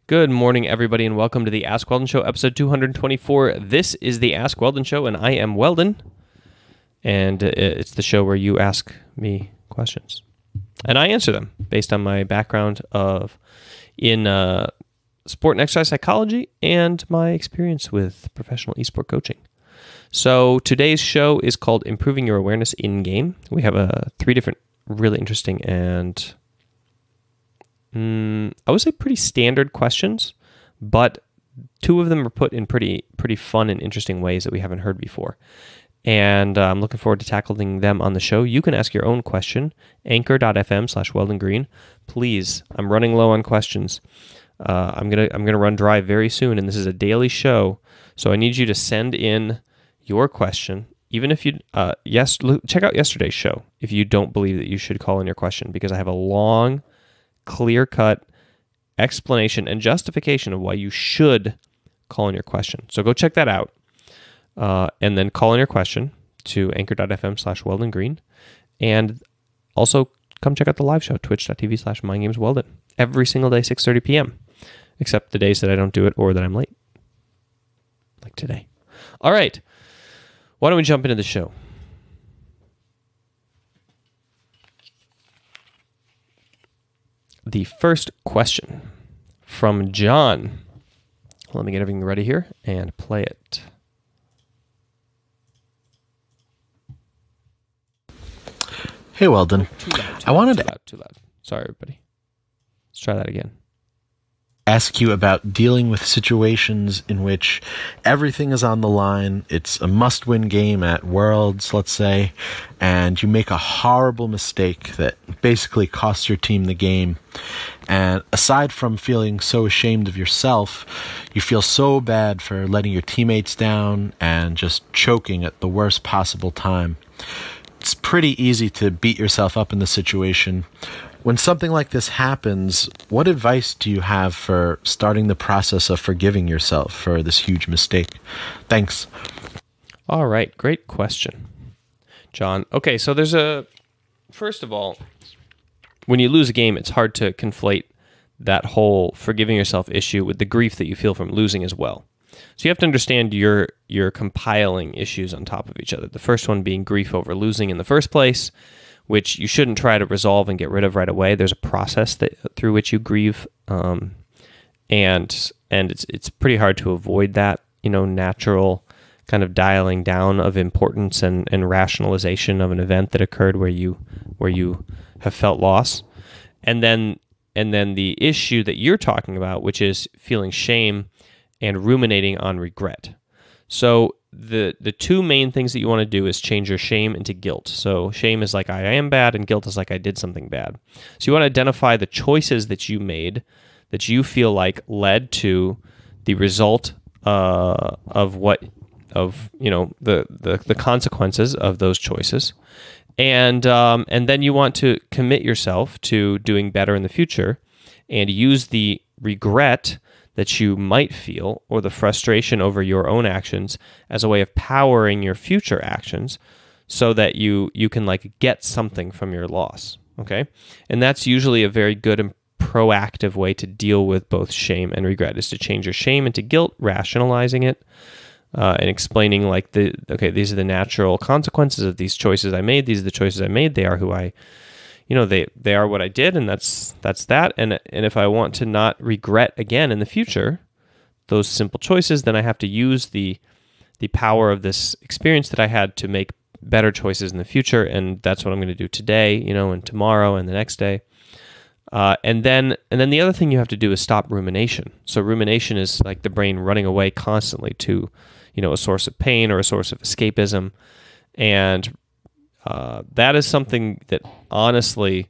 Good morning, everybody, and welcome to the Ask Weldon Show, episode 224. This is the Ask Weldon Show, and I am Weldon, and it's the show where you ask me questions, and I answer them based on my background in sport and exercise psychology and my experience with professional esport coaching. So today's show is called Improving Your Awareness in-Game. We have three different really interesting and I would say pretty standard questions, but two of them are put in pretty fun and interesting ways that we haven't heard before. And I'm looking forward to tackling them on the show. You can ask your own question, anchor.fm/Weldon Green. Please, I'm running low on questions. I'm gonna run dry very soon, and this is a daily show, so I need you to send in your question. Even if you check out yesterday's show if you don't believe that you should call in your question, because I have a long, clear-cut explanation and justification of why you should call in your question. So go check that out, and then call in your question to anchor.fm/Weldon Green, and also come check out the live show, twitch.tv/MindGamesWeldon, every single day, 6:30 p.m., except the days that I don't do it or that I'm late, like today. All right, why don't we jump into the show? The first question from John. Let me get everything ready here and play it. Hey, Weldon. Too loud. Sorry, everybody. Let's try that again. Ask you about dealing with situations in which everything is on the line. It's a must-win game at Worlds, let's say, and you make a horrible mistake that basically costs your team the game. And aside from feeling so ashamed of yourself, you feel so bad for letting your teammates down and just choking at the worst possible time. It's pretty easy to beat yourself up in the situation. When something like this happens, what advice do you have for starting the process of forgiving yourself for this huge mistake? Thanks. All right, great question, John. Okay, so first of all, when you lose a game, it's hard to conflate that whole forgiving yourself issue with the grief that you feel from losing as well. So you have to understand you're compiling issues on top of each other. The first one being grief over losing in the first place, which you shouldn't try to resolve and get rid of right away. There's a process through which you grieve, and it's pretty hard to avoid that, natural kind of dialing down of importance and rationalization of an event that occurred where you have felt loss, and then the issue that you're talking about, which is feeling shame and ruminating on regret. So the two main things that you want to do is change your shame into guilt. So shame is like I am bad, and guilt is like I did something bad. So you want to identify the choices that you made that you feel like led to the result the consequences of those choices, and then you want to commit yourself to doing better in the future, and use the regret that you might feel or the frustration over your own actions as a way of powering your future actions so that you can get something from your loss, okay? And that's usually a very good and proactive way to deal with both shame and regret, is to change your shame into guilt, rationalizing it, and explaining these are the natural consequences of these choices I made. These are the choices I made. They are who they are what I did, and that's that. And if I want to not regret again in the future those simple choices, then I have to use the power of this experience that I had to make better choices in the future, and that's what I'm going to do today, and tomorrow and the next day. And then the other thing you have to do is stop rumination. So rumination is like the brain running away constantly to, a source of pain or a source of escapism, and that is something that honestly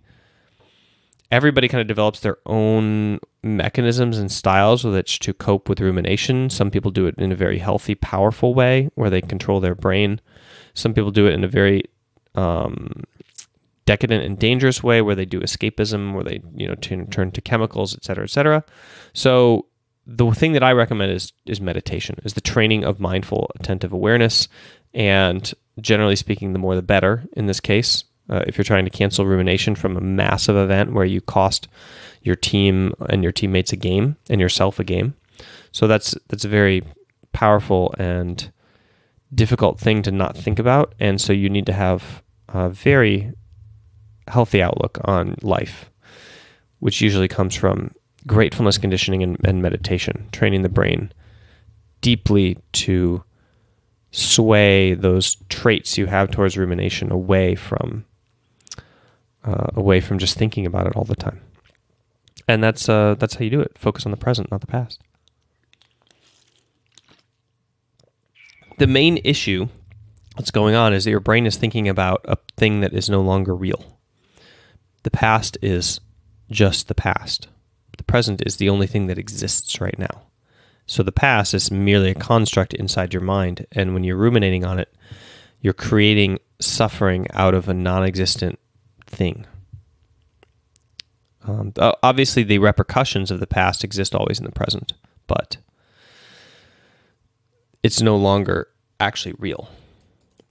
everybody kind of develops their own mechanisms and styles with which to cope with rumination. Some people do it in a very healthy, powerful way where they control their brain. Some people do it in a very decadent and dangerous way where they do escapism, where they turn to chemicals, et cetera, So the thing that I recommend is meditation, is the training of mindful, attentive awareness, and generally speaking, the more the better in this case. if you're trying to cancel rumination from a massive event where you cost your team and your teammates a game and yourself a game. So that's a very powerful and difficult thing to not think about. And so you need to have a very healthy outlook on life, which usually comes from gratefulness conditioning and meditation, training the brain deeply to sway those traits you have towards rumination away from just thinking about it all the time. And that's how you do it. Focus on the present, not the past. The main issue that's going on is that your brain is thinking about a thing that is no longer real. The past is just the past. The present is the only thing that exists right now. So the past is merely a construct inside your mind, and when you're ruminating on it, you're creating suffering out of a non-existent thing. Obviously, the repercussions of the past exist always in the present, but it's no longer actually real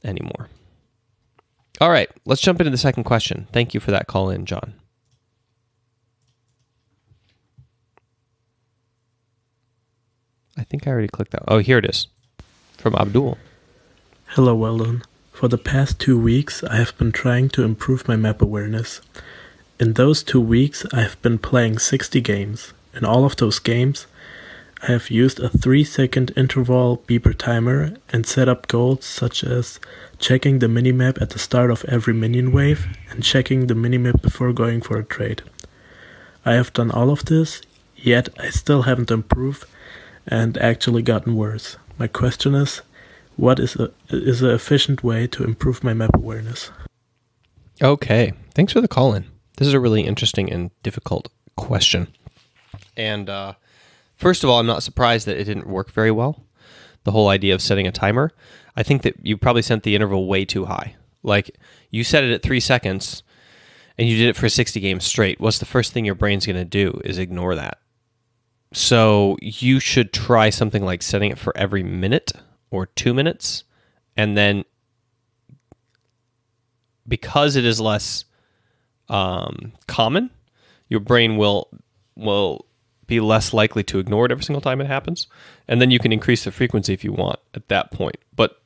anymore. All right, let's jump into the second question. Thank you for that call in, John. I think I already clicked that. Oh, here it is. From Abdul. Hello, Weldon. For the past 2 weeks, I have been trying to improve my map awareness. In those 2 weeks, I have been playing 60 games. In all of those games, I have used a 3-second interval beeper timer and set up goals such as checking the minimap at the start of every minion wave and checking the minimap before going for a trade. I have done all of this, yet I still haven't improved and actually gotten worse. My question is, what is an efficient way to improve my map awareness? Okay, thanks for the call in. This is a really interesting and difficult question. And first of all, I'm not surprised that it didn't work very well. The whole idea of setting a timer. I think that you probably set the interval way too high. Like, you set it at 3 seconds and you did it for 60 games straight. What's the first thing your brain's going to do is ignore that. So you should try something like setting it for every minute or 2 minutes. And then, because it is less common, your brain will be less likely to ignore it every single time it happens. And then you can increase the frequency if you want at that point. But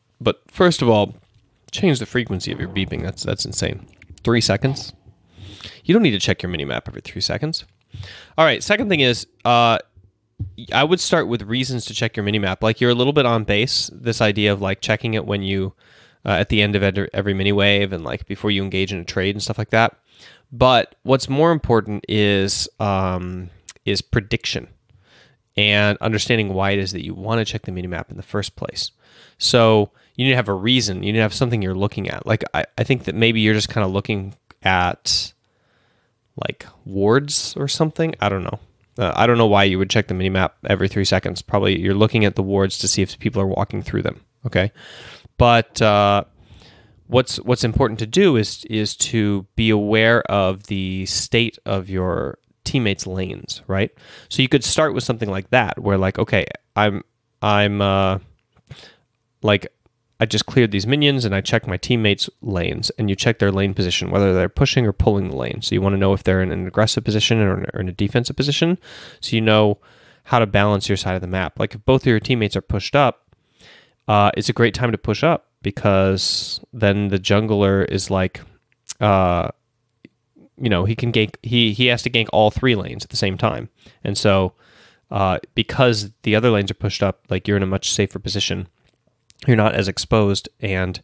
first of all, change the frequency of your beeping. That's insane. 3 seconds? You don't need to check your minimap every 3 seconds. All right, second thing is, I would start with reasons to check your minimap. Like, you're a little bit on base, this idea of like checking it when you, at the end of every mini wave and like before you engage in a trade and stuff like that. But what's more important is prediction and understanding why it is that you want to check the minimap in the first place. So you need to have a reason. You need to have something you're looking at. Like, I think that maybe you're just kind of looking at like wards or something. I don't know. I don't know why you would check the minimap every 3 seconds. Probably you're looking at the wards to see if people are walking through them. Okay, but what's important to do is to be aware of the state of your teammates' lanes, right? So you could start with something like that, where like, okay, I'm like, I just cleared these minions and I checked my teammates' lanes, and you check their lane position, whether they're pushing or pulling the lane. So you want to know if they're in an aggressive position or in a defensive position, so you know how to balance your side of the map. Like, if both of your teammates are pushed up, it's a great time to push up, because then the jungler is like, he can gank. He has to gank all 3 lanes at the same time, and so because the other lanes are pushed up, like, you're in a much safer position. You're not as exposed, and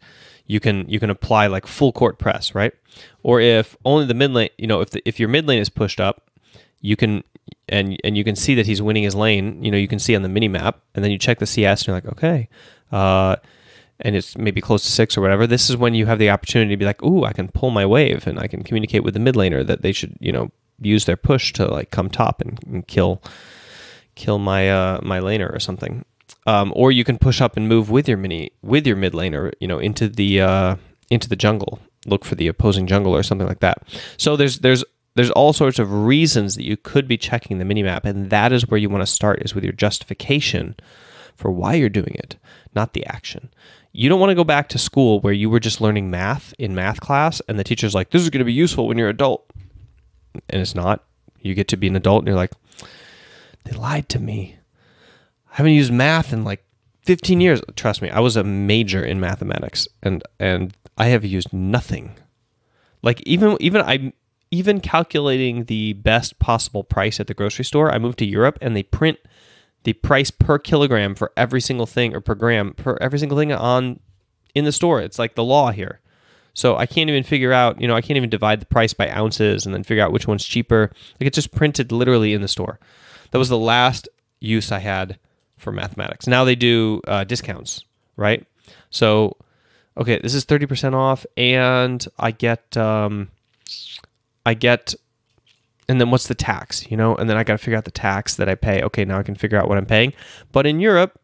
you can apply like full court press, right? Or if only the mid lane, if your mid lane is pushed up, you can and you can see that he's winning his lane. You can see on the mini map, and then you check the CS, and you're like, okay, and it's maybe close to 6 or whatever. This is when you have the opportunity to be like, ooh, I can pull my wave, and I can communicate with the mid laner that they should use their push to like come top and kill my my laner or something. Or you can push up and move with your mid laner, into the jungle. Look for the opposing jungle or something like that. So there's all sorts of reasons that you could be checking the minimap, and that is where you want to start, is with your justification for why you're doing it, not the action. You don't want to go back to school where you were just learning math in math class and the teacher's like, this is going to be useful when you're an adult. And it's not. You get to be an adult and you're like, they lied to me. I haven't used math in like 15 years. Trust me, I was a major in mathematics and I have used nothing. Like even calculating the best possible price at the grocery store, I moved to Europe and they print the price per kilogram for every single thing, or per gram, for every single thing in the store. It's like the law here. So I can't even figure out, I can't even divide the price by ounces and then figure out which one's cheaper. Like it's just printed literally in the store. That was the last use I had for mathematics. Now they do discounts, right? So, okay, this is 30% off, and I get, and then what's the tax, and then I got to figure out the tax that I pay. Okay, now I can figure out what I'm paying. But in Europe,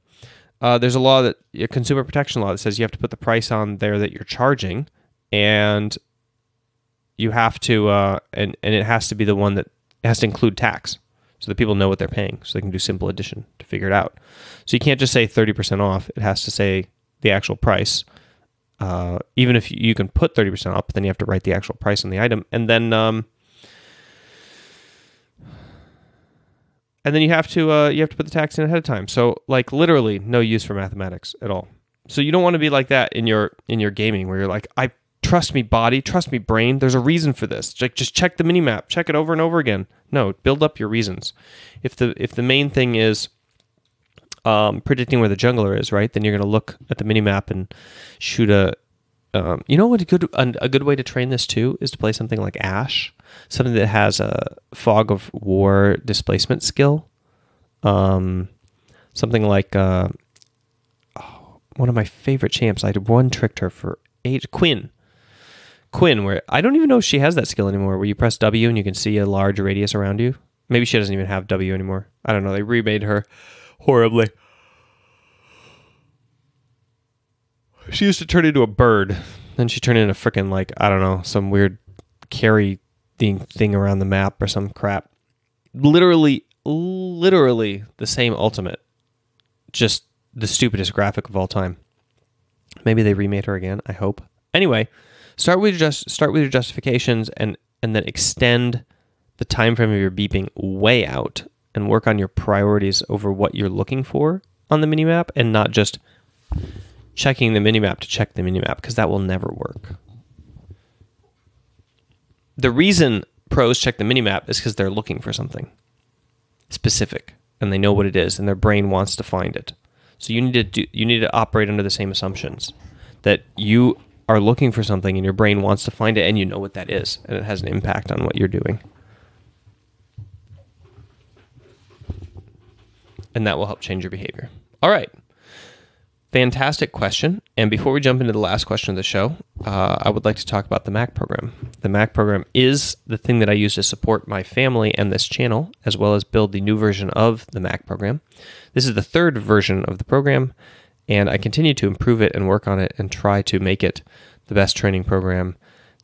there's a consumer protection law that says you have to put the price on there that you're charging, and you have to, and it has to be the one that has to include tax, so that people know what they're paying, so they can do simple addition to figure it out. So you can't just say 30% off. It has to say the actual price. Even if you can put 30% off, but then you have to write the actual price on the item. And then you have to put the tax in ahead of time. So like literally no use for mathematics at all. So you don't want to be like that in your gaming, where you're like, I trust me body, trust me brain. There's a reason for this. Just check the mini map, check it over and over again. No, build up your reasons. If the main thing is predicting where the jungler is, right? Then you're going to look at the mini map and shoot a. You know what a good way to train this too is to play something like Ashe, something that has a fog of war displacement skill. Something like one of my favorite champs. I one tricked her for age. Quinn, where I don't even know if she has that skill anymore, where you press W and you can see a large radius around you. Maybe she doesn't even have W anymore. I don't know. They remade her horribly. She used to turn into a bird. Then she turned into freaking, like, I don't know, some weird carry thing around the map or some crap. Literally the same ultimate. Just the stupidest graphic of all time. Maybe they remade her again, I hope. Anyway, start with your justifications and then extend the time frame of your beeping way out and work on your priorities over what you're looking for on the minimap, and not just checking the minimap to check the minimap, because that will never work. The reason pros check the minimap is because they're looking for something specific and they know what it is and their brain wants to find it. So you need to operate under the same assumptions, that you are looking for something and your brain wants to find it and you know what that is, and it has an impact on what you're doing. And that will help change your behavior. All right. Fantastic question. And before we jump into the last question of the show, I would like to talk about the Mac program. The Mac program is the thing that I use to support my family and this channel, as well as build the new version of the Mac program. This is the third version of the program, and I continue to improve it and work on it and try to make it the best training program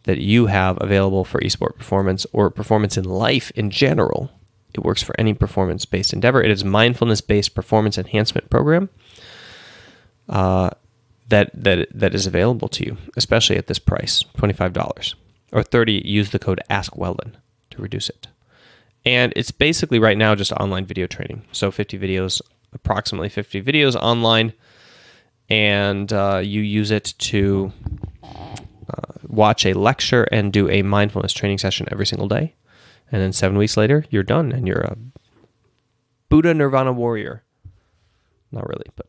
that you have available for esport performance or performance in life in general. It works for any performance-based endeavor. It is a mindfulness-based performance enhancement program that is available to you, especially at this price, $25 or $30. Use the code AskWeldon to reduce it. And it's basically right now just online video training. So approximately 50 videos online, and you use it to watch a lecture and do a mindfulness training session every single day. And then 7 weeks later, you're done, and you're a Buddha Nirvana warrior. Not really, but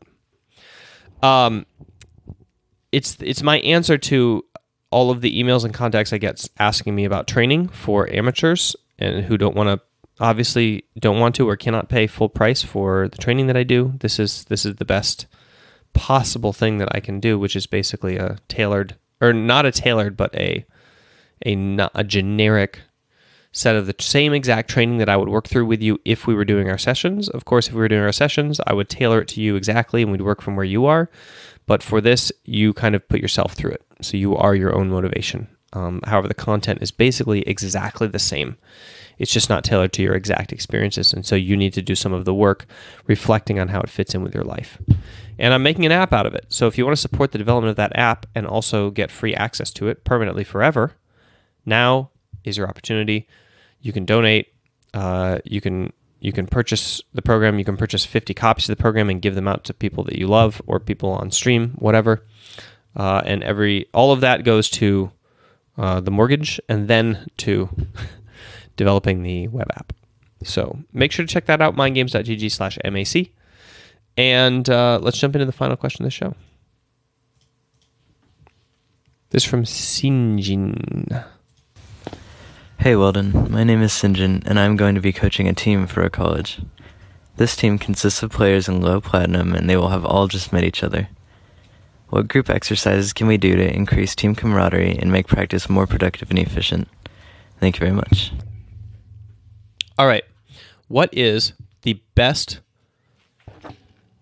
it's my answer to all of the emails and contacts I get asking me about training for amateurs and who don't want to or cannot pay full price for the training that I do. This is the best possible thing that I can do, which is basically a tailored, or not a tailored, but a generic set of the same exact training that I would work through with you if we were doing our sessions. Of course, if we were doing our sessions, I would tailor it to you exactly and we'd work from where you are. But for this, you kind of put yourself through it. So you are your own motivation. However, the content is basically exactly the same. It's just not tailored to your exact experiences. And so you need to do some of the work reflecting on how it fits in with your life. And I'm making an app out of it. So if you want to support the development of that app and also get free access to it permanently forever, now is your opportunity. You can donate. You can purchase the program. You can purchase 50 copies of the program and give them out to people that you love or people on stream, whatever. And all of that goes to the mortgage and then to developing the web app. So make sure to check that out, mindgames.gg/MAC. And let's jump into the final question of the show. This is from Sinjin. Hey Weldon, my name is Sinjin, and I'm going to be coaching a team for a college. This team consists of players in low platinum, and they will have all just met each other. What group exercises can we do to increase team camaraderie and make practice more productive and efficient? Thank you very much. All right. What is the best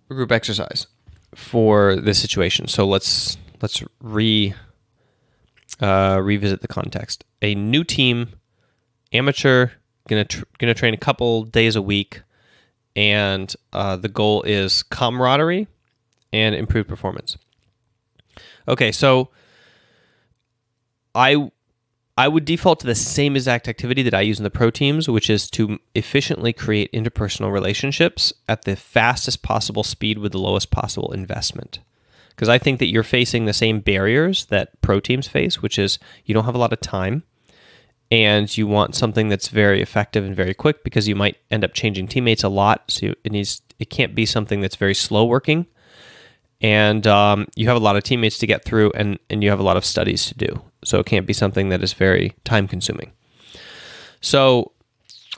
group exercise for this situation? So let's revisit the context. A new team, amateur, gonna train a couple days a week, and the goal is camaraderie and improved performance. Okay, so I would default to the same exact activity that I use in the pro teams, which is to efficiently create interpersonal relationships at the fastest possible speed with the lowest possible investment. Because I think that you're facing the same barriers that pro teams face, which is you don't have a lot of time and you want something that's very effective and very quick because you might end up changing teammates a lot. So it can't be something that's very slow working. And you have a lot of teammates to get through and you have a lot of studies to do. So it can't be something that is very time consuming. So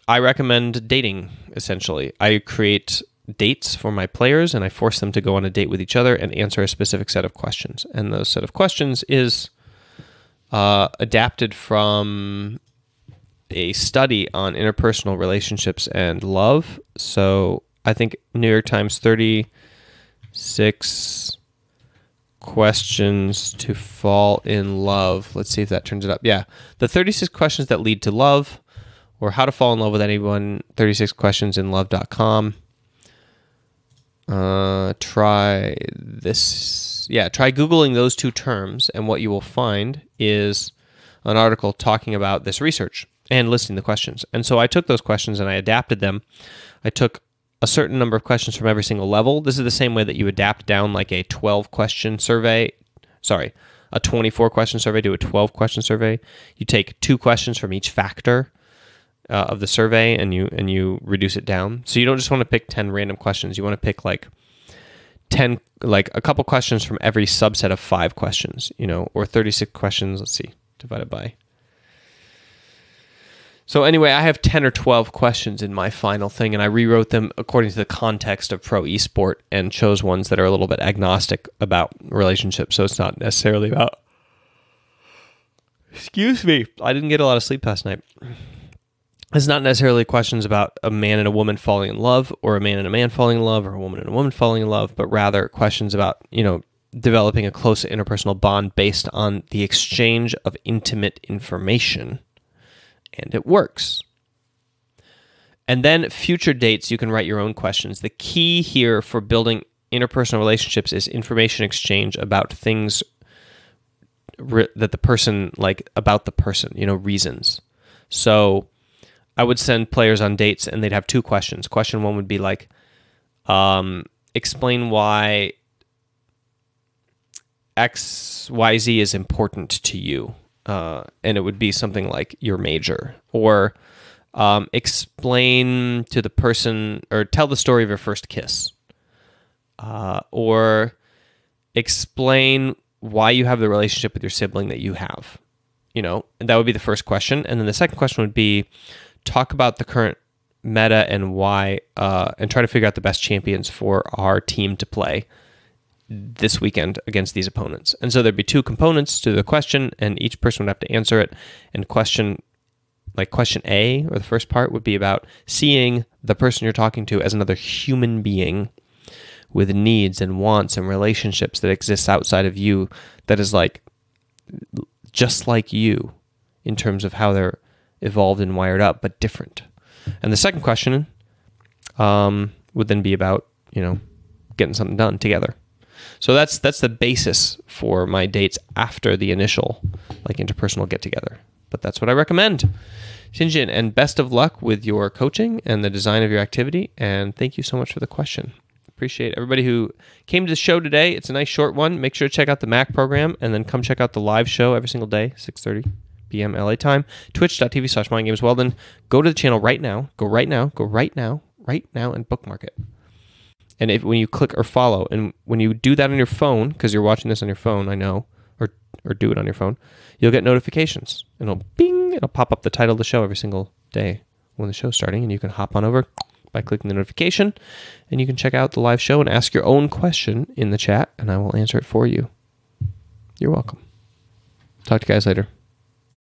I recommend dating, essentially. I create dates for my players and I force them to go on a date with each other and answer a specific set of questions. And those set of questions is adapted from a study on interpersonal relationships and love. So I think New York Times 36 questions to fall in love. Let's see if that turns it up. Yeah. The 36 questions that lead to love, or how to fall in love with anyone, 36 questions in love.com. Try this. Yeah, try Googling those two terms, and what you will find is an article talking about this research and listing the questions. And so I took those questions and I adapted them. I took a certain number of questions from every single level. This is the same way that you adapt down like a 12-question survey. Sorry, a 24-question survey to a 12-question survey. You take 2 questions from each factor of the survey and you reduce it down. So you don't just want to pick 10 random questions. You want to pick like 10, like a couple questions from every subset of 5 questions, or 36 questions. Let's see, divided by. So anyway, I have 10 or 12 questions in my final thing, and I rewrote them according to the context of pro esport and chose ones that are a little bit agnostic about relationships. So it's not necessarily about... Excuse me. I didn't get a lot of sleep last night. It's not necessarily questions about a man and a woman falling in love, or a man and a man falling in love, or a woman and a woman falling in love, but rather questions about, developing a close interpersonal bond based on the exchange of intimate information. And it works. And then future dates, you can write your own questions. The key here for building interpersonal relationships is information exchange about things that the person, like about the person, reasons. So I would send players on dates and they'd have 2 questions. Question 1 would be like, explain why XYZ is important to you. And it would be something like your major, or explain to the person, or tell the story of your first kiss, or explain why you have the relationship with your sibling that you have. And that would be the first question. And then the second question would be, talk about the current meta and why, and try to figure out the best champions for our team to play this weekend against these opponents. And so there'd be 2 components to the question, and each person would have to answer it. And question A, or the first part, would be about seeing the person you're talking to as another human being with needs and wants and relationships that exists outside of you, that is like just like you in terms of how they're evolved and wired up, but different. And the second question would then be about, getting something done together. So that's the basis for my dates after the initial interpersonal get-together. But that's what I recommend. Shinjin, and best of luck with your coaching and the design of your activity. And thank you so much for the question. Appreciate everybody who came to the show today. It's a nice short one. Make sure to check out the Mac program and then come check out the live show every single day, 6:30 p.m. LA time. Twitch.tv/MindGamesWeldon. Go to the channel right now. Go right now and bookmark it. And when you click or follow, and when you do that on your phone, because you're watching this on your phone, I know, or do it on your phone, you'll get notifications. And it'll pop up the title of the show every single day when the show's starting, and you can hop on over by clicking the notification, and you can check out the live show and ask your own question in the chat, and I will answer it for you. You're welcome. Talk to you guys later.